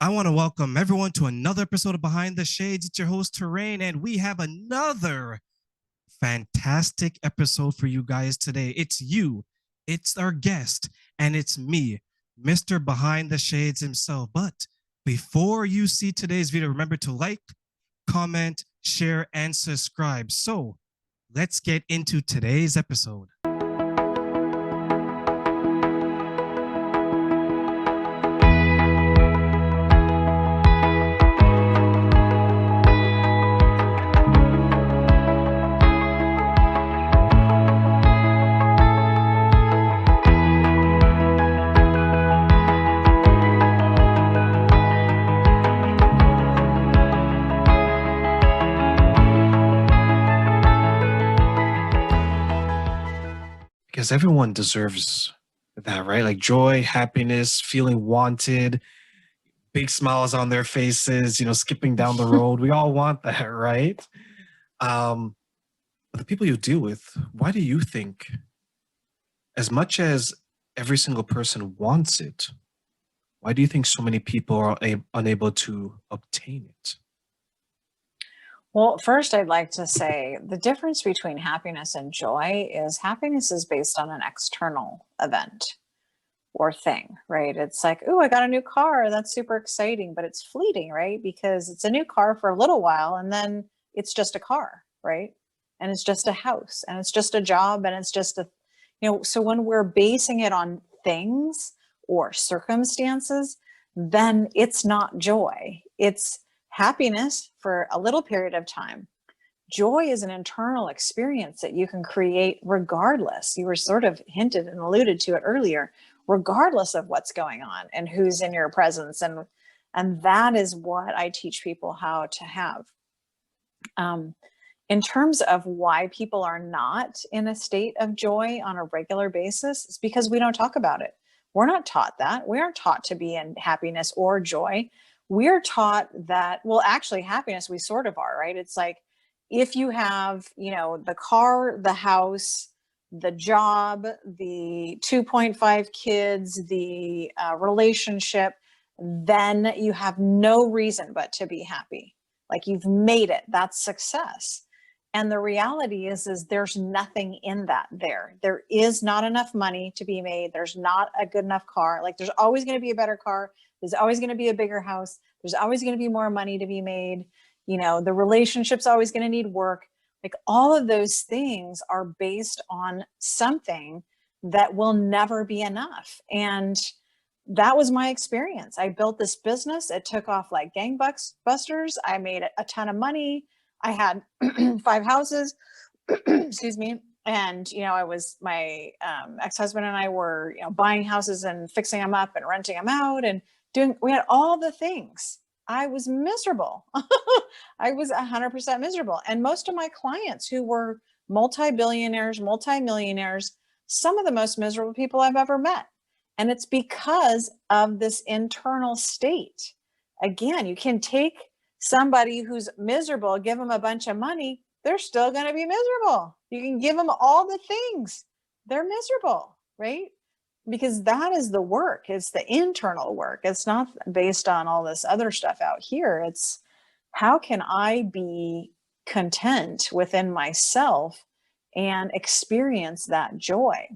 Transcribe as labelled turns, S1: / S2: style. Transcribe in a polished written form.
S1: I want to welcome everyone to another episode of Behind the Shades. It's your host, Erin, and we have another fantastic episode for you guys today. It's you, it's our guest, and it's me, Mr. Behind the Shades himself. But before you see today's video, remember to like, comment, share, and subscribe. So let's get into today's episode. Because everyone deserves that, right? Like joy, happiness, feeling wanted, big smiles on their faces, skipping down the road. We all want that, right? But the people you deal with, why do you think, as much as every single person wants it, why do you think so many people are unable to obtain it?
S2: Well, first, I'd like to say the difference between happiness and joy is happiness is based on an external event or thing, right? It's like, oh, I got a new car. That's super exciting, but it's fleeting, right? Because it's a new car for a little while and then it's just a car, right? And it's just a house and it's just a job and it's just so when we're basing it on things or circumstances, then it's not joy. It's happiness for a little period of time. Joy is an internal experience that you can create regardless. You were sort of hinted and alluded to it earlier, regardless of what's going on and who's in your presence. And that is what I teach people how to have. In terms of why people are not in a state of joy on a regular basis, it's because we don't talk about it. We're not taught that. We aren't taught to be in happiness or joy. We're taught that, well, actually happiness, we sort of are, right? It's like, if you have, the car, the house, the job, the 2.5 kids, the relationship, then you have no reason but to be happy. Like you've made it, that's success. And the reality is there's nothing in that there. There is not enough money to be made. There's not a good enough car. Like there's always going to be a better car. There's always going to be a bigger house. There's always going to be more money to be made. The relationship's always going to need work. Like all of those things are based on something that will never be enough. And that was my experience. I built this business. It took off like gangbusters. I made a ton of money. I had 5 houses, excuse me. And, my ex-husband and I were, buying houses and fixing them up and renting them out and we had all the things. I was miserable. I was 100% miserable. And most of my clients who were multi-billionaires, multi-millionaires, some of the most miserable people I've ever met. And it's because of this internal state. Again, you can take somebody who's miserable, give them a bunch of money, they're still going to be miserable. You can give them all the things. They're miserable, right? Because that is the work. It's the internal work. It's not based on all this other stuff out here. It's how can I be content within myself and experience that joy?